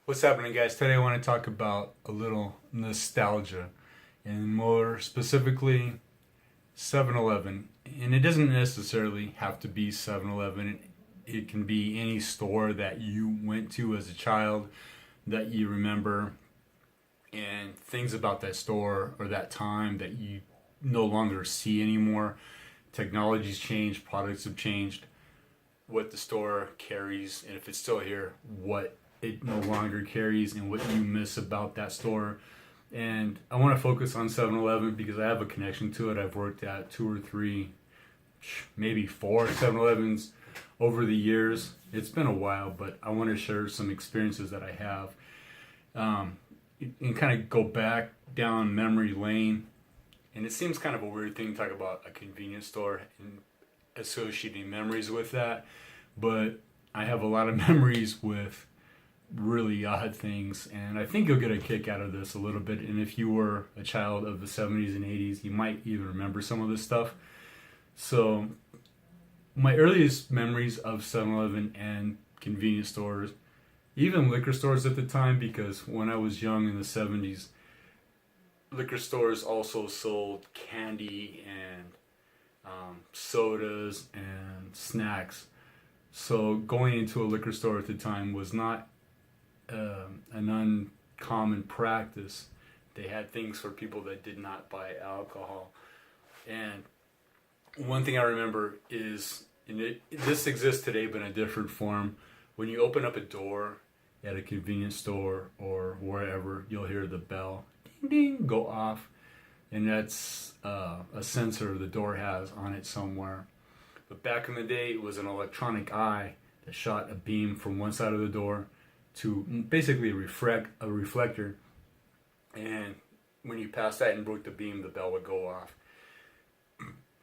What's happening, guys? Today I want to talk about a little nostalgia, and more specifically 7-Eleven. And it doesn't necessarily have to be 7-Eleven. It can be any store that you went to as a child that you remember, and things about that store or that time that you no longer see anymore. Technology's changed, products have changed, what the store carries, and if it's still here, what it no longer carries, and what you miss about that store. And I want to focus on 7-Eleven because I have a connection to it. I've worked at two or three, maybe four 7-Elevens over the years. It's been a while, but I want to share some experiences that I have, and kind of go back down memory lane. And it seems kind of a weird thing to talk about a convenience store and associating memories with that, but I have a lot of memories with really odd things, and I think you'll get a kick out of this a little bit. And if you were a child of the 70s and 80s, you might even remember some of this stuff. So my earliest memories of 7-Eleven and convenience stores, even liquor stores at the time, because when I was young in the 70s, liquor stores also sold candy and sodas and snacks. So going into a liquor store at the time was not an uncommon practice. They had things for people that did not buy alcohol. And one thing I remember is, this exists today but in a different form. When you open up a door at a convenience store or wherever, you'll hear the bell ding ding go off, and that's a sensor the door has on it somewhere. But back in the day, it was an electronic eye that shot a beam from one side of the door to basically a reflector, and when you passed that and broke the beam, the bell would go off.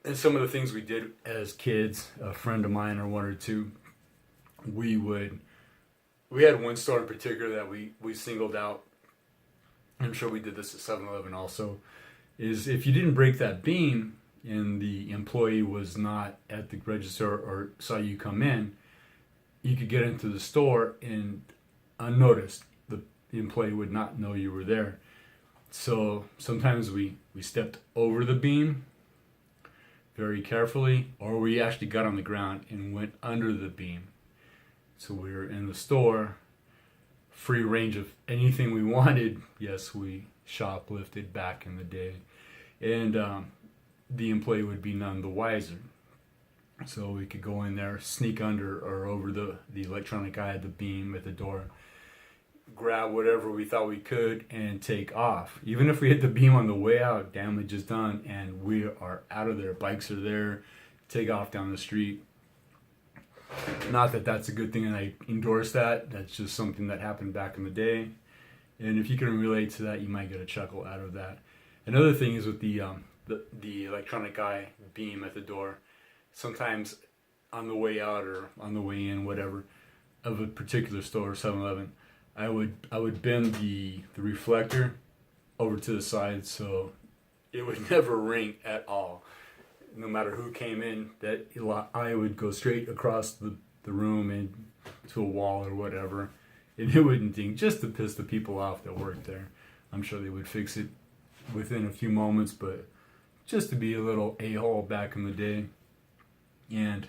And some of the things we did as kids, a friend of mine or one or two, we had one store in particular that we singled out. I'm sure we did this at 7-Eleven also, is if you didn't break that beam and the employee was not at the register or saw you come in, you could get into the store and unnoticed. The employee would not know you were there. So sometimes we stepped over the beam very carefully, or we actually got on the ground and went under the beam. So we were in the store, free range of anything we wanted. Yes, we shoplifted back in the day. And the employee would be none the wiser. So we could go in there, sneak under or over the electronic eye at the beam at the door, grab whatever we thought we could, and take off. Even if we hit the beam on the way out, damage is done, and we are out of there. Bikes are there, take off down the street. Not that that's a good thing and I endorse that. That's just something that happened back in the day. And if you can relate to that, you might get a chuckle out of that. Another thing is with the electronic eye beam at the door. Sometimes on the way out or on the way in, whatever, of a particular store, 7-Eleven, I would bend the reflector over to the side so it would never ring at all. No matter who came in, that eye would go straight across the room and to a wall or whatever, and it wouldn't ding, just to piss the people off that worked there. I'm sure they would fix it within a few moments, but just to be a little a-hole back in the day. And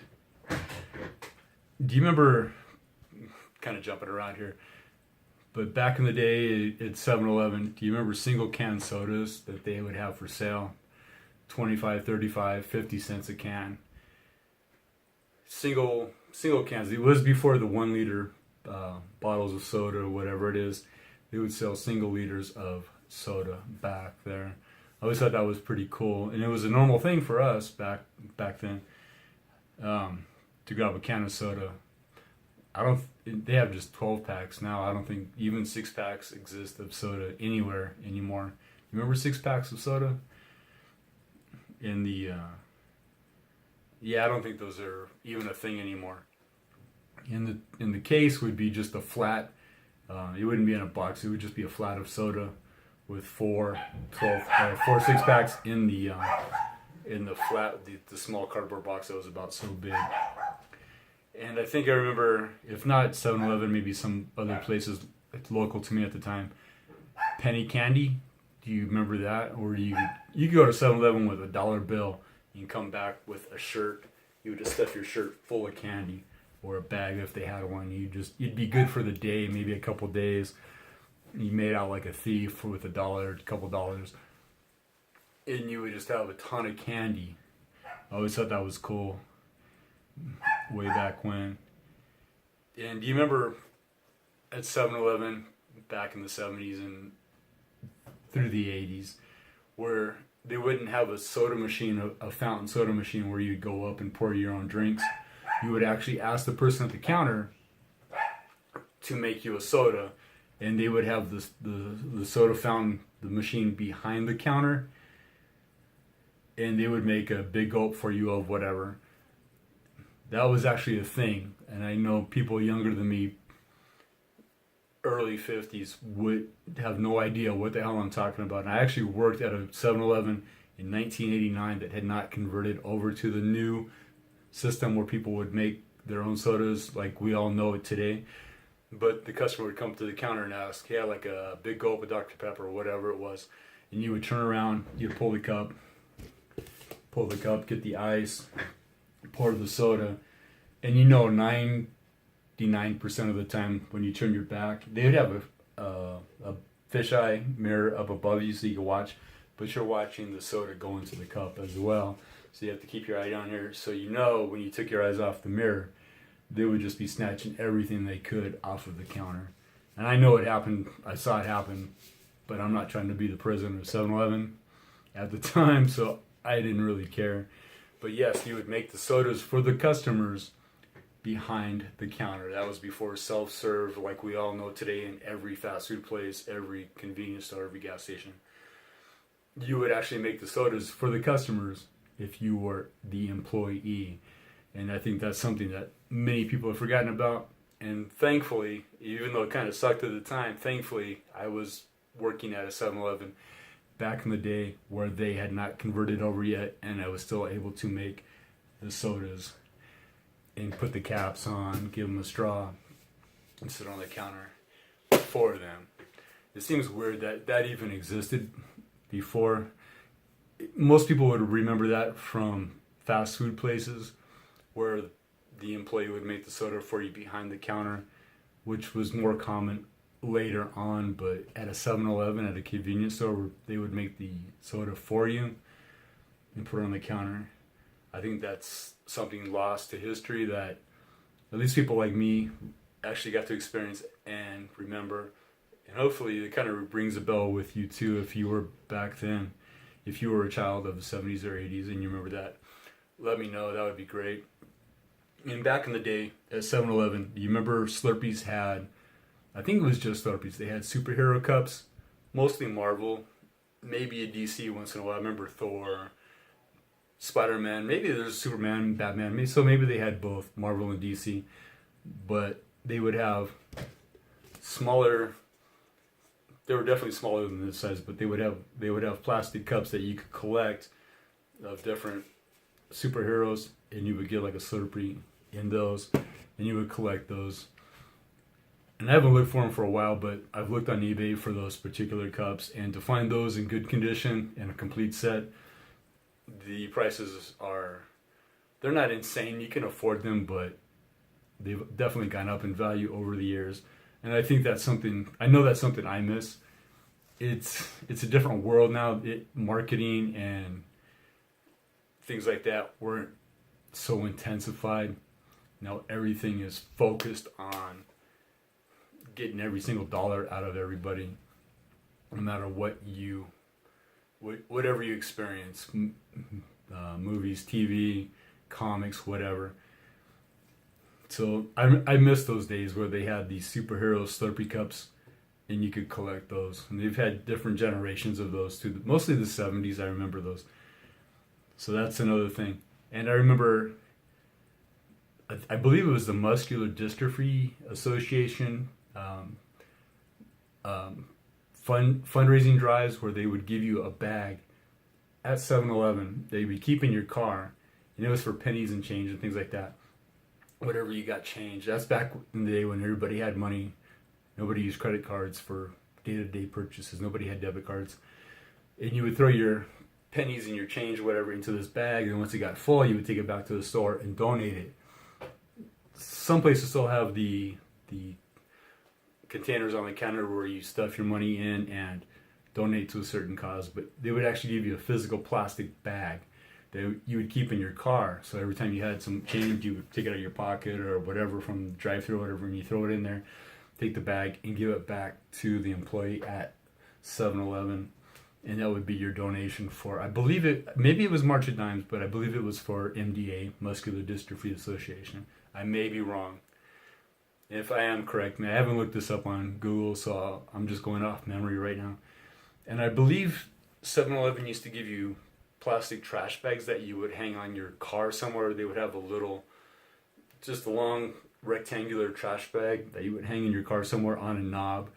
do you remember, kind of jumping around here, but back in the day at 7-Eleven, do you remember single can sodas that they would have for sale? 25, 35, 50 cents a can. Single cans. It was before the 1 liter bottles of soda or whatever it is. They would sell single liters of soda back there. I always thought that was pretty cool, and it was a normal thing for us back then, to grab a can of soda. They have just 12 packs now. I don't think even 6 packs exist of soda anywhere anymore. You remember 6 packs of soda? In the I don't think those are even a thing anymore. In the case would be just a flat. It wouldn't be in a box. It would just be a flat of soda with 4 6 packs in the flat, the small cardboard box that was about so big. And I think I remember, if not 7-Eleven, maybe some other places it's local to me at the time. Penny candy. Do you remember that? Or you could go to 7-Eleven with a dollar bill and come back with a shirt. You would just stuff your shirt full of candy, or a bag if they had one. You'd be good for the day, maybe a couple days. You made out like a thief with a couple dollars, and you would just have a ton of candy. I always thought that was cool, way back when. And do you remember at 7-Eleven back in the 70s and through the 80s, where they wouldn't have a soda machine, a fountain soda machine where you'd go up and pour your own drinks? You would actually ask the person at the counter to make you a soda, and they would have the soda fountain, the machine behind the counter, and they would make a big gulp for you of whatever. That was actually a thing, and I know people younger than me, early 50s, would have no idea what the hell I'm talking about. And I actually worked at a 7-Eleven in 1989 that had not converted over to the new system where people would make their own sodas like we all know it today. But the customer would come to the counter and ask, hey, I'd like a big gulp of Dr. Pepper or whatever it was. And you would turn around, you'd pull the cup, get the ice, pour the soda, and 99% of the time when you turn your back, they would have a fisheye mirror up above you so you can watch, but you're watching the soda go into the cup as well. So you have to keep your eye down here. So when you took your eyes off the mirror, they would just be snatching everything they could off of the counter. And I know it happened. I saw it happen, but I'm not trying to be the president of 7-Eleven at the time, so I didn't really care. But yes, you would make the sodas for the customers behind the counter. That was before self-serve like we all know today in every fast food place, every convenience store, every gas station. You would actually make the sodas for the customers if you were the employee. And I think that's something that many people have forgotten about. And thankfully, even though it kind of sucked at the time, thankfully I was working at a 7-Eleven back in the day where they had not converted over yet, and I was still able to make the sodas and put the caps on, give them a straw, and sit on the counter for them. It seems weird that that even existed before. Most people would remember that from fast food places where the employee would make the soda for you behind the counter, which was more common later on. But at a 7-Eleven, at a convenience store, they would make the soda for you and put it on the counter. I think that's something lost to history that at least people like me actually got to experience and remember. And hopefully it kind of rings a bell with you too if you were back then. If you were a child of the 70s or 80s and you remember that, let me know. That would be great. And back in the day at 7-Eleven, you remember Slurpees had, I think it was just Slurpees, they had superhero cups, mostly Marvel, maybe a DC once in a while. I remember Thor, Spider-Man, maybe there's Superman, Batman, maybe they had both Marvel and DC, but they would have smaller, they were definitely smaller than this size, but they would have plastic cups that you could collect of different superheroes, and you would get like a Slurpee in those, and you would collect those. And I haven't looked for them for a while, but I've looked on eBay for those particular cups, and to find those in good condition and a complete set, the prices they're not insane. You can afford them, but they've definitely gone up in value over the years. And I think that's something I miss. It's a different world now. Marketing and things like that weren't so intensified. Now everything is focused on getting every single dollar out of everybody, no matter whatever you experience, movies, TV, comics, whatever. So I miss those days where they had these superhero Slurpee cups and you could collect those. And they've had different generations of those too. Mostly the 70s, I remember those. So that's another thing. And I remember, I believe it was the Muscular Dystrophy Association fundraising drives where they would give you a bag at 7-Eleven that you would keep in your car, and it was for pennies and change and things like that. Whatever you got change. That's back in the day when everybody had money Nobody used credit cards for day-to-day purchases. Nobody had debit cards. And you would throw your pennies and your change, whatever, into this bag, and once it got full, you would take it back to the store and donate it. Some places still have the containers on the counter where you stuff your money in and donate to a certain cause, but they would actually give you a physical plastic bag that you would keep in your car. So every time you had some change, you would take it out of your pocket or whatever from the drive-thru or whatever, and you throw it in there, take the bag, and give it back to the employee at 7-Eleven. And that would be your donation for, I believe maybe it was March of Dimes, but I believe it was for MDA, Muscular Dystrophy Association. I may be wrong. If I am, correct me. I haven't looked this up on Google, so I'm just going off memory right now. And I believe 7-Eleven used to give you plastic trash bags that you would hang on your car somewhere. They would have just a long rectangular trash bag that you would hang in your car somewhere on a knob.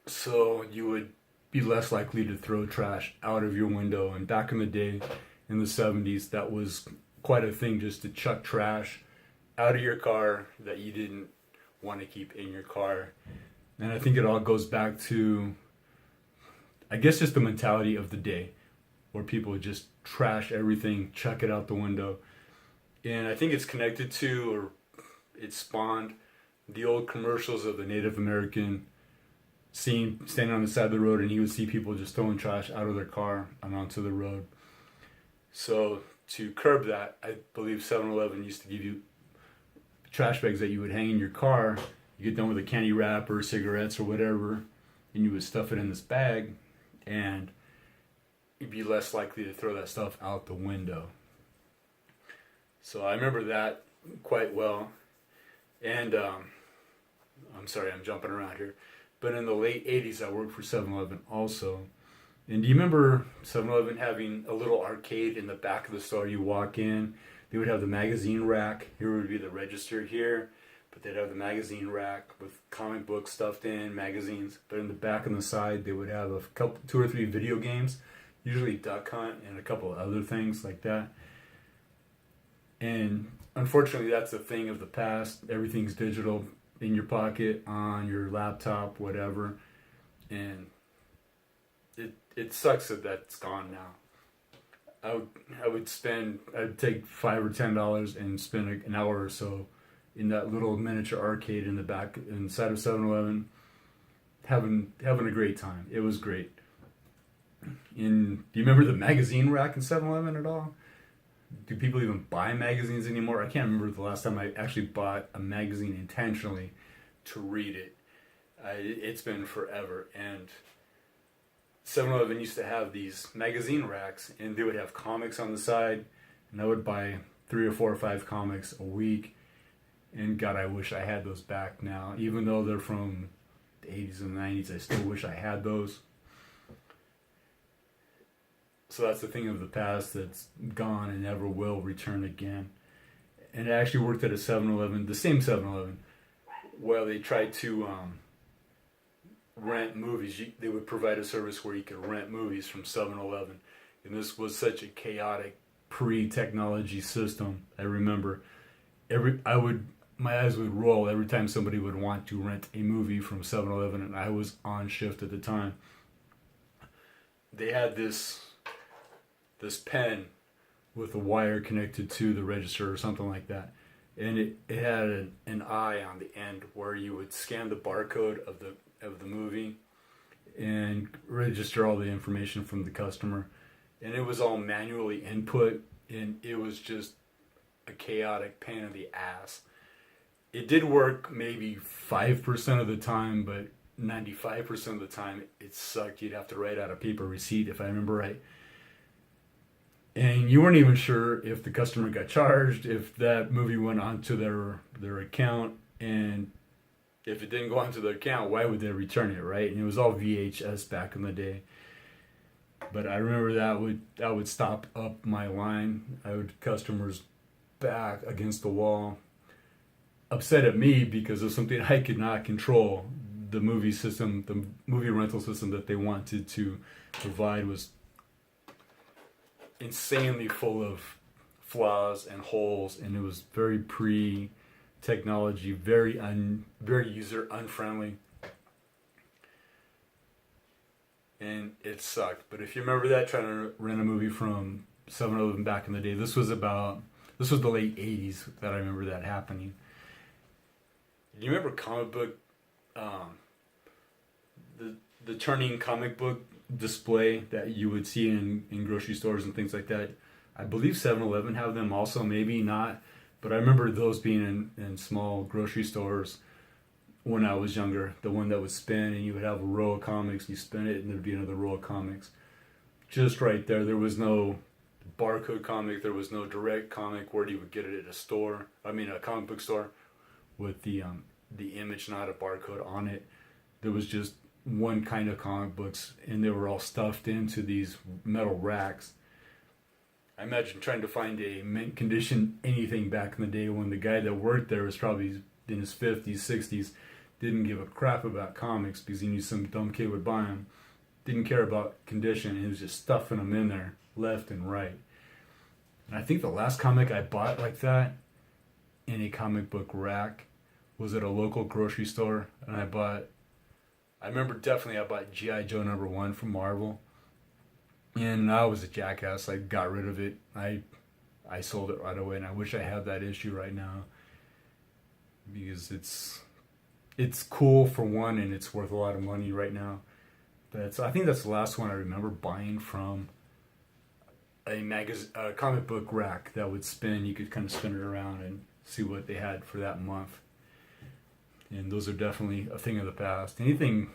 So you would be less likely to throw trash out of your window. And back in the day, in the 70s, that was quite a thing, just to chuck trash out of your car that you didn't want to keep in your car. And I think it all goes back to, I guess, just the mentality of the day, where people would just trash everything, chuck it out the window. And I think it's connected to, or it spawned, the old commercials of the Native American standing on the side of the road, and he would see people just throwing trash out of their car and onto the road. So to curb that, I believe 7-Eleven used to give you trash bags that you would hang in your car. You get done with a candy wrapper, cigarettes, or whatever, and you would stuff it in this bag, and you'd be less likely to throw that stuff out the window. So I remember that quite well. And I'm sorry, I'm jumping around here. But in the late 80s, I worked for 7-Eleven also. And do you remember 7-Eleven having a little arcade in the back of the store? You walk in, they would have the magazine rack. Here would be the register here, but they'd have the magazine rack with comic books stuffed in, magazines. But in the back and the side, they would have two or three video games, usually Duck Hunt and a couple of other things like that. And unfortunately, that's a thing of the past. Everything's digital, in your pocket, on your laptop, whatever. And it sucks that that's gone now. I'd take $5 or $10 and spend an hour or so in that little miniature arcade in the back inside of 7-Eleven, having a great time. It was great. Do you remember the magazine rack in 7-Eleven at all? Do people even buy magazines anymore? I can't remember the last time I actually bought a magazine intentionally to read it. It's been forever. And 7-Eleven used to have these magazine racks, and they would have comics on the side, and I would buy 3 or 4 or 5 comics a week. And God, I wish I had those back now. Even though they're from the 80s and 90s, I still wish I had those. So that's the thing of the past that's gone and never will return again. And I actually worked at a 7-Eleven, the same 7-Eleven, where they tried to rent movies. They would provide a service where you could rent movies from 7-Eleven. And this was such a chaotic pre-technology system. I remember my eyes would roll every time somebody would want to rent a movie from 7-Eleven, and I was on shift at the time. They had this pen with a wire connected to the register or something like that, and it had an eye on the end where you would scan the barcode of the movie and register all the information from the customer, and it was all manually input, and it was just a chaotic pain in the ass. It did work maybe 5% of the time, but 95% of the time it sucked. You'd have to write out a paper receipt, if I remember right. And you weren't even sure if the customer got charged, if that movie went onto their account, and if it didn't go onto their account, why would they return it, right? And it was all VHS back in the day. But I remember that would stop up my line. I would customers back against the wall, upset at me because of something I could not control. The movie system, the movie rental system that they wanted to provide was insanely full of flaws and holes, and it was very pre-technology, very very user unfriendly, and it sucked. But if you remember that, trying to rent a movie from 7-Eleven back in the day, this was the late 80s that I remember that happening. Do you remember comic book, the turning comic book display that you would see in grocery stores and things like that? I believe 7-Eleven have them also, maybe not, but I remember those being in small grocery stores when I was younger. The one that would spin and you would have a row of comics, you spin it and there'd be another row of comics. Just right there. There was no barcode comic, there was no direct comic where you would get it at a comic book store with the image, not a barcode on it. There was just one kind of comic books, and they were all stuffed into these metal racks. I imagine trying to find a mint condition anything back in the day when the guy that worked there was probably in his 50s, 60s, didn't give a crap about comics because he knew some dumb kid would buy them. Didn't care about condition, he was just stuffing them in there left and right. And I think the last comic I bought like that in a comic book rack was at a local grocery store, and I bought G.I. Joe #1 from Marvel, and I was a jackass. I got rid of it. I sold it right away, and I wish I had that issue right now because it's cool for one, and it's worth a lot of money right now. I think that's the last one I remember buying from a comic book rack that would spin. You could kind of spin it around and see what they had for that month. And those are definitely a thing of the past. Anything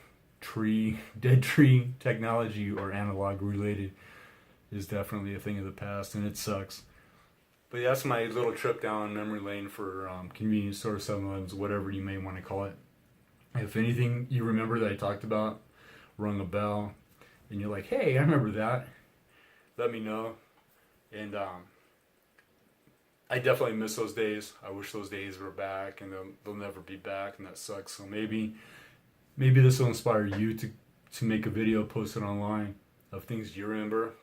dead tree technology or analog related is definitely a thing of the past, and it sucks. But yeah, that's my little trip down memory lane for convenience stores, 7-Elevens, whatever you may want to call it. If anything you remember that I talked about rung a bell, and you're like, hey, I remember that, let me know. And I definitely miss those days. I wish those days were back, and they'll never be back, and that sucks. So maybe this will inspire you to make a video, post it online, of things you remember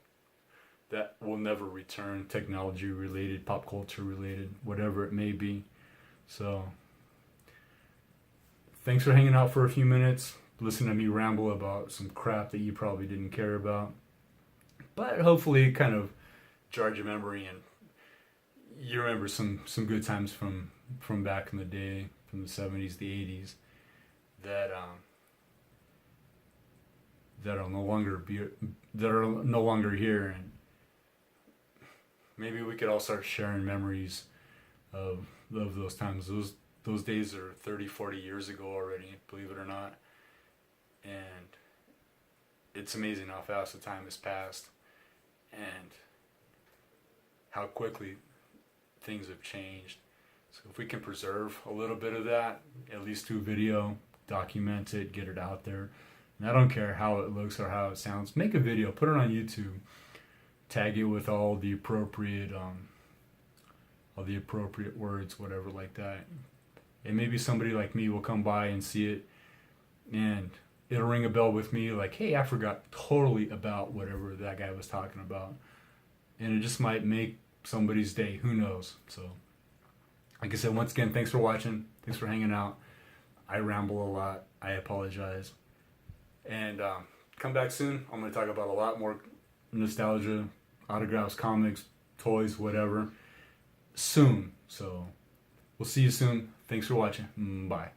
that will never return, technology related, pop culture related, whatever it may be. So thanks for hanging out for a few minutes, listening to me ramble about some crap that you probably didn't care about. But hopefully it kind of jarred your memory and you remember some good times from back in the day, from the 70s, the 80s, that are no longer here, and maybe we could all start sharing memories of those times. Those days are 30, 40 years ago already, believe it or not, and it's amazing how fast the time has passed and how quickly things have changed. So if we can preserve a little bit of that, at least through video, document it, get it out there. And I don't care how it looks or how it sounds. Make a video, put it on YouTube, tag it with all the appropriate words, whatever like that. And maybe somebody like me will come by and see it, and it'll ring a bell with me, like, hey, I forgot totally about whatever that guy was talking about. And it just might make somebody's day, who knows. So like I said, once again, thanks for watching, thanks for hanging out. I ramble a lot, I apologize, and come back soon. I'm going to talk about a lot more nostalgia, autographs, comics, toys, whatever, soon. So we'll see you soon. Thanks for watching. Bye.